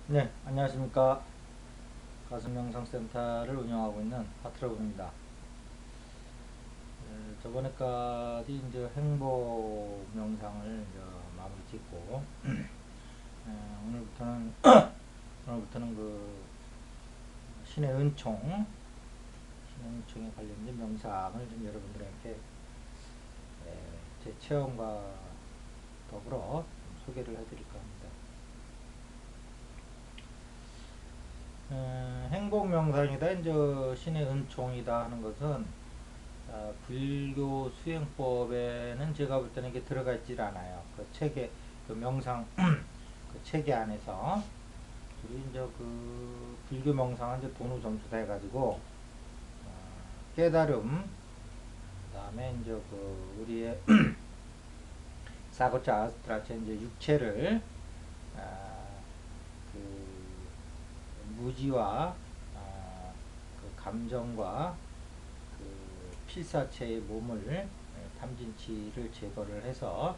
네, 안녕하십니까. 가슴명상센터를 운영하고 있는 하트러브입니다. 저번에까지 이제 행복 명상을 이제 마무리 짓고, 오늘부터는, 오늘부터는 그 신의 은총에 관련된 명상을 좀 여러분들에게 제 체험과 더불어 좀 소개를 해드릴까 합니다. 행복 명상이다, 이제 신의 은총이다 하는 것은 불교 수행법에는 제가 볼 때는 이게 들어가 있질 않아요. 그 책에, 그 명상, 그 체계 안에서. 우리 이제 그 불교 명상은 이제 돈우 점수다 해가지고, 깨달음, 그 다음에 이제 그 우리의 사고자 아스트라체 이제 육체를, 아, 그 무지와, 그 감정과 그 필사체의 몸을 탐진치를 제거를 해서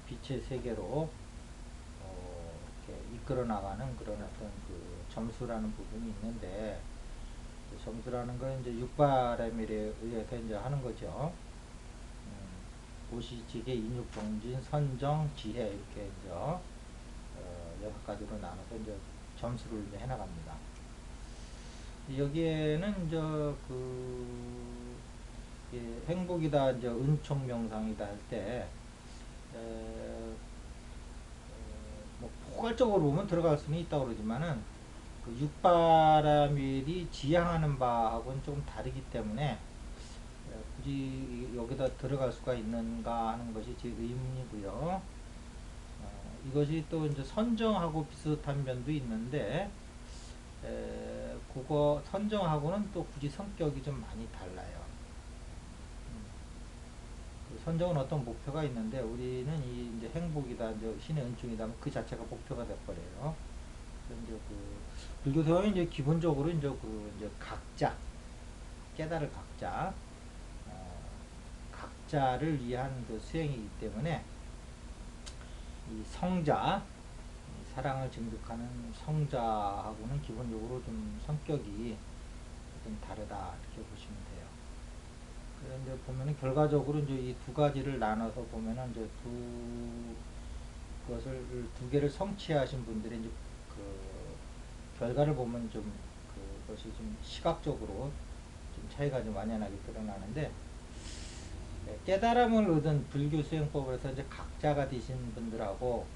빛의 세계로 이렇게 이끌어 나가는 그런 어떤 그 점수라는 부분이 있는데, 그 점수라는 건 이제 육바라밀에 의해서 이제 하는 거죠. 오시지게 인육정진 선정 지혜 이렇게 이제 6가지로 나눠서 이제 점수를 이제 해나갑니다. 여기에는 이제 그 행복이다 이제 은총 명상이다 할 때 뭐 포괄적으로 보면 들어갈 수는 있다고 그러지만은 그 육바라밀이 지향하는 바하고는 조금 다르기 때문에 굳이 여기다 들어갈 수가 있는가 하는 것이 제 의문이고요. 이것이 또 이제 선정하고 비슷한 면도 있는데 그거 선정하고는 또 굳이 성격이 좀 많이 달라요. 그 선정은 어떤 목표가 있는데 우리는 이 이제 행복이다, 이제 신의 은총이다, 그 자체가 목표가 돼버려요. 이제 그 불교도는 이제 기본적으로 이제 그 이제 각자 깨달을 각자 각자를 위한 그 수행이기 때문에 이 성자 사랑을 증득하는 성자하고는 기본적으로 좀 성격이 좀 다르다 이렇게 보시면 돼요. 그런데 보면은 결과적으로 이제 이 두 가지를 나눠서 보면은 이제 그것을 두 개를 성취하신 분들의 이제 그 결과를 보면 좀 그것이 좀 시각적으로 좀 차이가 좀 완연하게 드러나는데, 깨달음을 얻은 불교 수행법에서 이제 각자가 되신 분들하고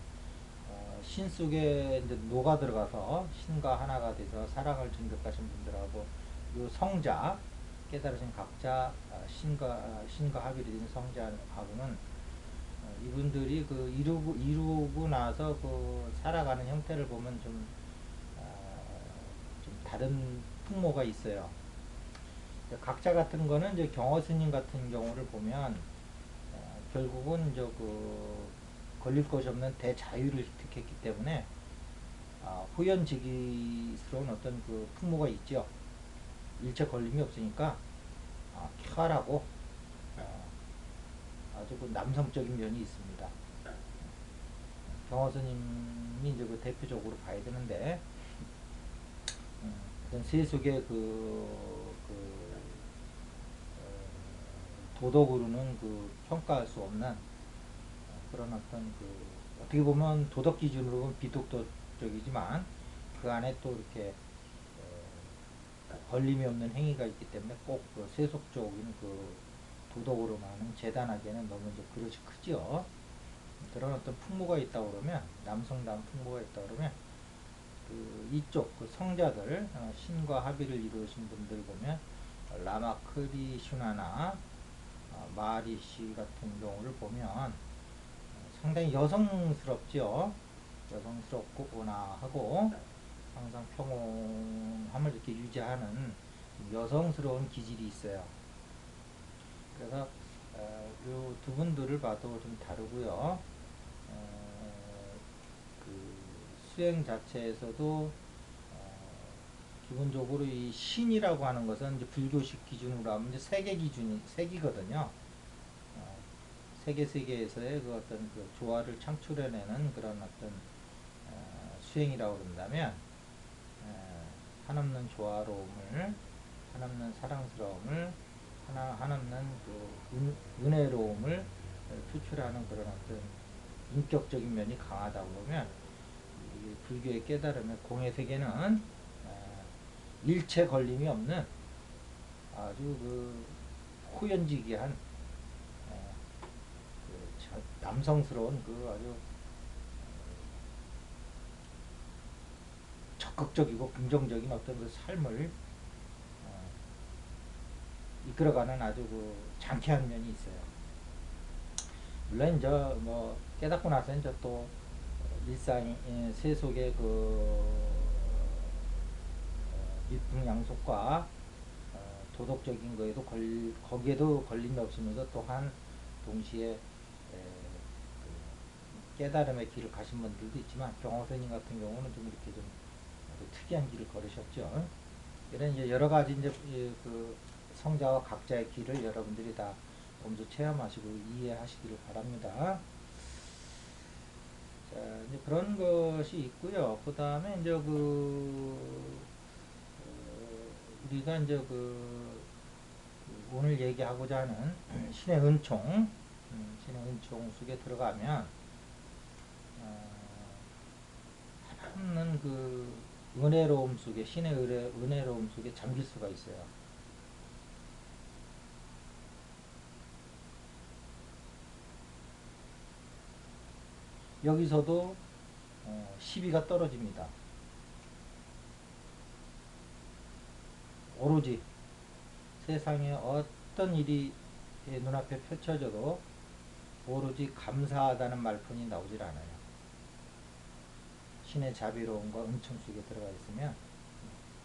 신 속에 이제 녹아 들어가서 신과 하나가 돼서 사랑을 증득하신 분들하고 요 성자 깨달으신 각자 신과 합이 된 성자하고는 이분들이 그 이루고 나서 그 살아가는 형태를 보면 좀 다른 풍모가 있어요. 각자 같은 거는 이제 경어 스님 같은 경우를 보면 결국은 이제 그 걸릴 것이 없는 대자유를 획득했기 때문에 후연지기스러운 어떤 그 풍모가 있죠. 일체 걸림이 없으니까 쾌활하고 아주 그 남성적인 면이 있습니다. 경호 스님이 이제 그 대표적으로 봐야 되는데, 어떤 세속의 도덕으로는 그 평가할 수 없는 그런 어떤 그 어떻게 보면 도덕 기준으로 보면 비도덕적이지만 그 안에 또 이렇게 걸림이 없는 행위가 있기 때문에 꼭그 세속적인 그 도덕으로만은 재단하기에는 너무 이제 그릇이 크죠. 그런 어떤 풍모가 있다 그러면 남성다운 풍모가 있다 그러면 그 이쪽 그 성자들 신과 합의를 이루신 분들 보면 라마크리슈나나 마리시 같은 경우를 보면 상당히 여성스럽죠. 여성스럽고 온화하고 항상 평온함을 이렇게 유지하는 여성스러운 기질이 있어요. 그래서 이 두 분들을 봐도 좀 다르고요. 그 수행 자체에서도 기본적으로 이 신이라고 하는 것은 이제 불교식 기준으로 하면 이제 세계 기준이 세기거든요. 세계에서의 그 어떤 그 조화를 창출해내는 그런 어떤 수행이라고 그런다면 한없는 조화로움을, 한없는 사랑스러움을, 한없는 그 은혜로움을 표출하는 그런 어떤 인격적인 면이 강하다 보면 이 불교의 깨달음의 공의 세계는 일체 걸림이 없는 아주 그 호연지기한 그 남성스러운 그 아주 적극적이고 긍정적인 어떤 그 삶을 이끌어가는 아주 그 장쾌한 면이 있어요. 물론 이제 뭐 깨닫고 나서 이제 또 일상 세속의 그 일풍양속과 도덕적인 거에도 거기에도 걸림이 없으면서 또한 동시에 그 깨달음의 길을 가신 분들도 있지만 경호선님 같은 경우는 좀 이렇게 좀 특이한 길을 걸으셨죠. 이런 이제 여러 가지 이제 그 성자와 각자의 길을 여러분들이 다 몸소 체험하시고 이해하시기를 바랍니다. 자, 이제 그런 것이 있고요. 그 다음에 이제 우리가 이제 오늘 얘기하고자 하는 신의 은총, 신의 은총 속에 들어가면 하나없는 그 은혜로움 속에, 신의 은혜로움 속에 잠길 수가 있어요. 여기서도 시비가 떨어집니다. 오로지 세상에 어떤 일이 눈앞에 펼쳐져도 오로지 감사하다는 말뿐이 나오질 않아요. 신의 자비로움과 은총 속에 들어가 있으면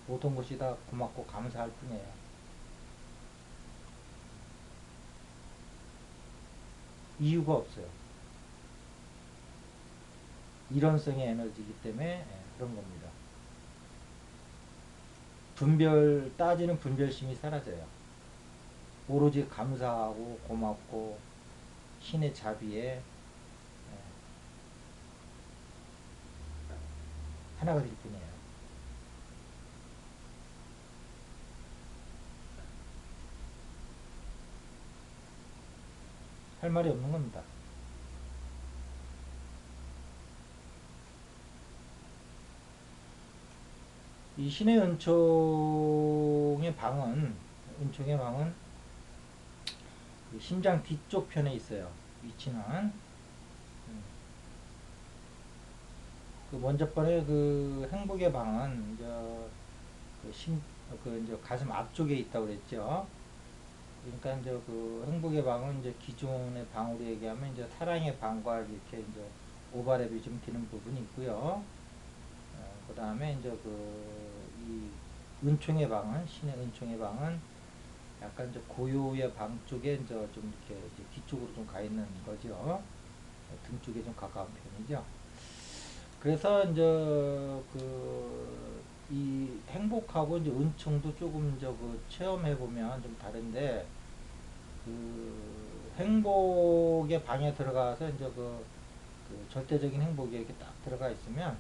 모든 것이 다 고맙고 감사할 뿐이에요. 이유가 없어요. 이론성의 에너지이기 때문에 그런 겁니다. 따지는 분별심이 사라져요. 오로지 감사하고 고맙고 신의 자비에 하나가 될 뿐이에요. 할 말이 없는 겁니다. 이 신의 은총의 방은 그 심장 뒤쪽 편에 있어요. 위치는 그 먼저 번에 그 행복의 방은 이제 가슴 앞쪽에 있다고 그랬죠. 그러니까 이제 그 행복의 방은 이제 기존의 방으로 얘기하면 이제 사랑의 방과 이렇게 이제 오버랩이 좀 되는 부분이 있고요. 그 다음에 이제 이 은총의 방은, 신의 은총의 방은 약간 이제 고요의 방 쪽에 이제 좀 이렇게 이제 뒤쪽으로 좀 가 있는 거죠. 등 쪽에 좀 가까운 편이죠. 그래서 이제 이 행복하고 이제 은총도 조금 이제 체험해 보면 좀 다른데, 행복의 방에 들어가서 이제 절대적인 행복이 이렇게 딱 들어가 있으면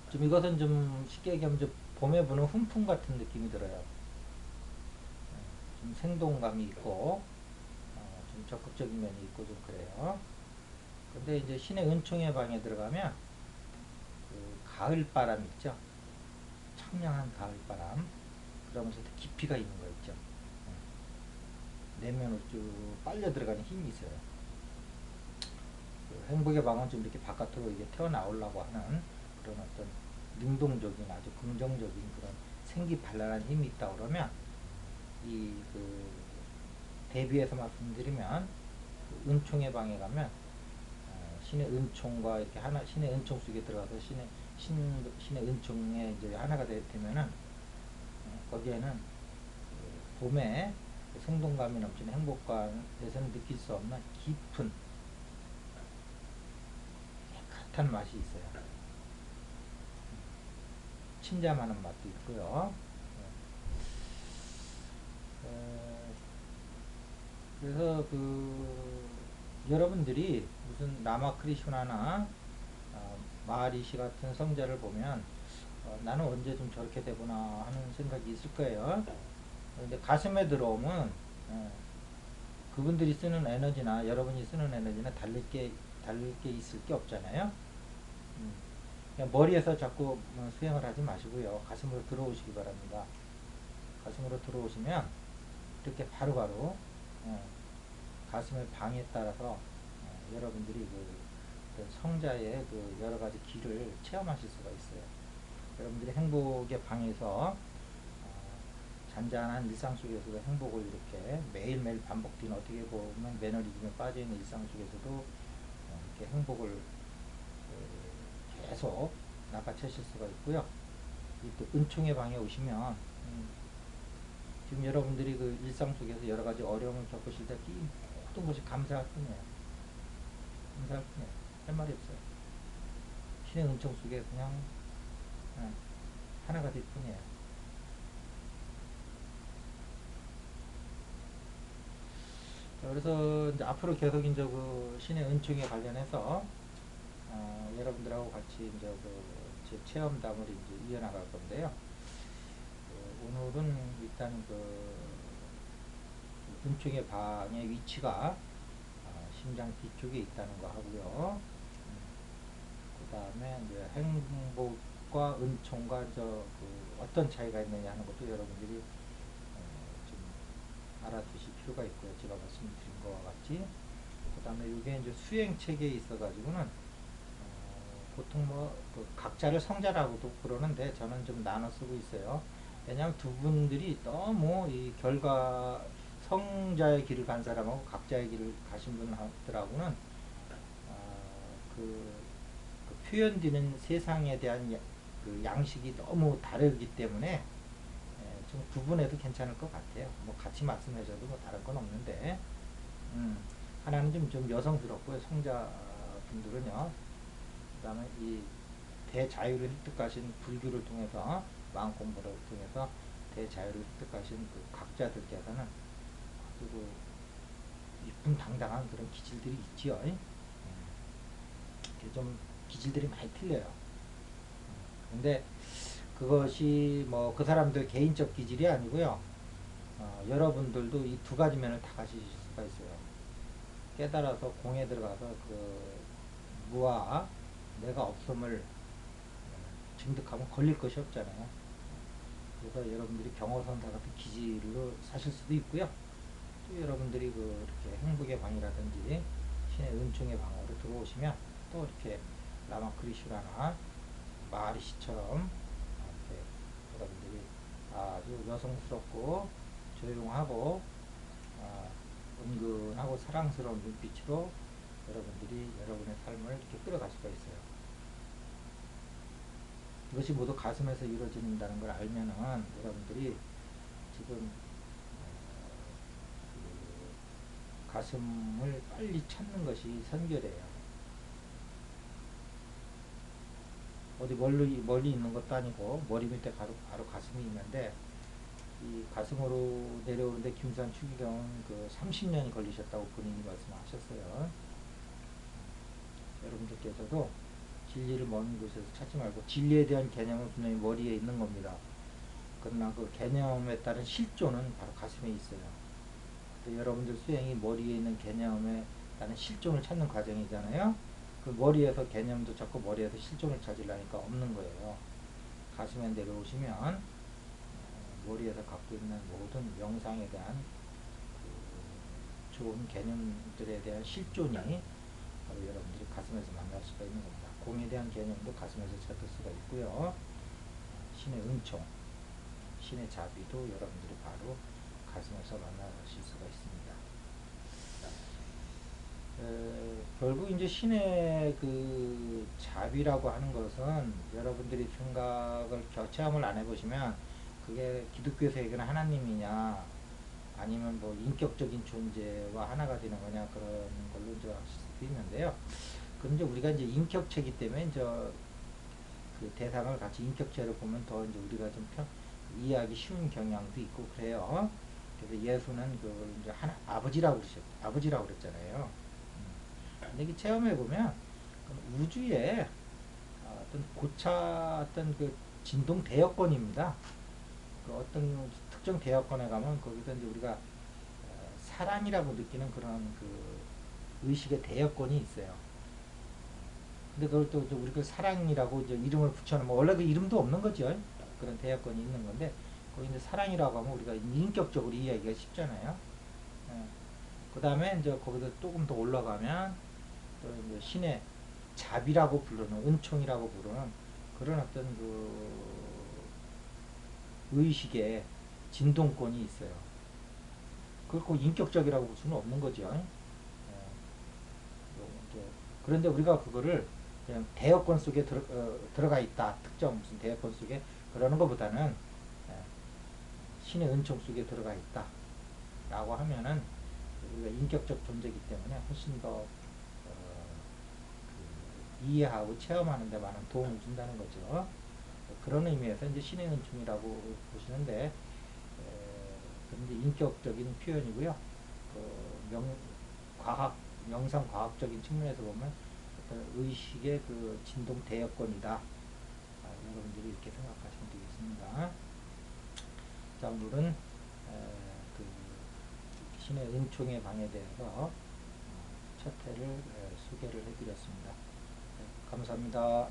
좀 이것은 좀 쉽게 얘기하면 좀 봄에 부는 훈풍 같은 느낌이 들어요. 좀 생동감이 있고 좀 적극적인 면이 있고 좀 그래요. 근데 이제 신의 은총의 방에 들어가면 가을 바람 있죠. 청량한 가을 바람. 그러면서 깊이가 있는 거 있죠. 내면으로 쭉 빨려 들어가는 힘이 있어요. 행복의 방은 좀 이렇게 바깥으로 이게 튀어나오려고 하는 그런 어떤 능동적인 아주 긍정적인 그런 생기발랄한 힘이 있다 그러면 대비해서 말씀드리면 은총의 방에 가면 신의 은총과 이렇게 신의 은총 속에 들어가서 신의 은총에 이제 하나가 되면은 거기에는 봄에 생동감이 넘치는 행복감에서는 느낄 수 없는 깊은 깨끗한 맛이 있어요. 침잠하는 맛도 있고요. 그래서 여러분들이 무슨 라마크리슈나나 마리시 같은 성자를 보면 나는 언제 좀 저렇게 되구나 하는 생각이 있을 거예요. 근데 가슴에 들어오면 그분들이 쓰는 에너지나 여러분이 쓰는 에너지나 다를 게 있을 게 없잖아요. 음, 그냥 머리에서 자꾸 수행을 하지 마시고요. 가슴으로 들어오시기 바랍니다. 가슴으로 들어오시면 이렇게 바로바로 가슴의 방에 따라서 여러분들이 그 성자의 그 여러 가지 길을 체험하실 수가 있어요. 여러분들이 행복의 방에서 잔잔한 일상 속에서도 행복을 이렇게 매일매일 반복되는, 어떻게 보면 매너리즘에 빠져있는 일상 속에서도 이렇게 행복을 계속 낚아채실 수가 있고요. 또 은총의 방에 오시면 지금 여러분들이 그 일상 속에서 여러 가지 어려움을 겪으실 때 이 모든 것이 감사할 뿐이에요. 감사할 뿐이에요. 할 말이 없어요. 신의 은총 속에 그냥 하나가 될 뿐이에요. 그래서 이제 앞으로 계속 이제 그 신의 은총에 관련해서 여러분들하고 같이 이제 제 체험담을 이제 이어나갈 건데요. 오늘은 일단 은총의 방의 위치가 심장 뒤쪽에 있다는 거 하고요. 그 다음에 이제 행복과 은총과 어떤 차이가 있느냐 하는 것도 여러분들이 좀 알아두실 필요가 있고요. 제가 말씀드린 것과 같이. 그 다음에 이게 이제 수행 체계에 있어 가지고는 보통 그 각자를 성자라고도 그러는데 저는 좀 나눠 쓰고 있어요. 왜냐하면 두 분들이 너무 이 결과 성자의 길을 간 사람하고 각자의 길을 가신 분들하고는 그, 그 표현되는 세상에 대한 그 양식이 너무 다르기 때문에 좀 구분해도 괜찮을 것 같아요. 뭐 같이 말씀하셔도 뭐 다른 건 없는데 하나는 좀 여성스럽고요. 성자 분들은요. 그 다음에 이 대자유를 획득하신 불교를 통해서 마음 공부를 통해서 대자유를 획득하신 그 각자들께서는 아주 이쁜 당당한 그런 기질들이 있지요. 좀 기질들이 많이 틀려요. 근데 그것이 뭐 그 사람들 개인적 기질이 아니고요. 여러분들도 이 두 가지 면을 다 가지실 수가 있어요. 깨달아서 공에 들어가서 그 무아 내가 없음을 증득하면 걸릴 것이 없잖아요. 그래서 여러분들이 경호선사 같은 기질로 사실 수도 있고요. 또 여러분들이 이렇게 행복의 방이라든지 신의 은총의 방으로 들어오시면 또 이렇게 라마 크리슈라나 마리시처럼 이렇게 여러분들이 아주 여성스럽고 조용하고 은근하고 사랑스러운 눈빛으로 여러분들이 여러분의 삶을 이렇게 끌어갈 수가 있어요. 이것이 모두 가슴에서 이루어진다는 걸 알면은 여러분들이 지금 가슴을 빨리 찾는 것이 선결이에요. 어디 멀리 있는 것도 아니고 머리 밑에 바로 가슴이 있는데 이 가슴으로 내려오는데 김산 추기경은 그 30년이 걸리셨다고 본인이 말씀하셨어요. 여러분들께서도 진리를 먼 곳에서 찾지 말고 진리에 대한 개념은 분명히 머리에 있는 겁니다. 그러나 그 개념에 따른 실존은 바로 가슴에 있어요. 여러분들 수행이 머리에 있는 개념에 따른 실존을 찾는 과정이잖아요. 그 머리에서 개념도 찾고 머리에서 실존을 찾으려니까 없는 거예요. 가슴에 내려오시면 머리에서 갖고 있는 모든 명상에 대한 좋은 개념들에 대한 실존이 바로 여러분들이 가슴에서 만날 수가 있는 겁니다. 공에 대한 개념도 가슴에서 찾을 수가 있고요. 신의 은총, 신의 자비도 여러분들이 바로 가슴에서 만나실 수가 있습니다. 결국 이제 신의 그 자비라고 하는 것은 여러분들이 생각을 체험을 안 해보시면 그게 기독교에서 얘기하는 하나님이냐 아니면 뭐 인격적인 존재와 하나가 되는 거냐 그런 걸로 이제 하실 수도 있는데요. 그럼 이제 우리가 이제 인격체이기 때문에 이제 그 대상을 같이 인격체로 보면 더 이제 우리가 좀 이해하기 쉬운 경향도 있고 그래요. 그래서 예수는 그걸 이제 아버지라고 그랬잖아요. 근데 이게 체험해 보면 우주에 어떤 고차 어떤 그 진동 대여권입니다. 그 어떤 특정 대여권에 가면 거기서 이제 우리가 사랑이라고 느끼는 그런 그 의식의 대여권이 있어요. 근데 그걸 또 우리 그 사랑이라고 이제 이름을 붙여놓으면 원래 그 이름도 없는 거죠. 그런 대여권이 있는 건데 거기 이제 사랑이라고 하면 우리가 인격적으로 이해하기가 쉽잖아요. 그 다음에 이제 거기서 조금 더 올라가면 또 이제 신의 잡이라고 부르는 은총이라고 부르는 그런 어떤 그 의식의 진동권이 있어요. 그걸 꼭 인격적이라고 볼 수는 없는 거죠. 그런데 우리가 그거를 그냥 대여권 속에 들어가 있다. 특정 무슨 대여권 속에 그러는 것보다는 신의 은총 속에 들어가 있다. 라고 하면은 우리가 인격적 존재이기 때문에 훨씬 더 이해하고 체험하는 데 많은 도움을 준다는 거죠. 그런 의미에서 이제 신의 은총이라고 보시는데 그런데 인격적인 표현이고요. 과학 명상 과학적인 측면에서 보면 어떤 의식의 그 진동 대여권이다. 여러분들이 이렇게 생각하시면 되겠습니다. 자, 오늘은 그 신의 은총의 방에 대해서 첫 회를 소개를 해드렸습니다. 네, 감사합니다.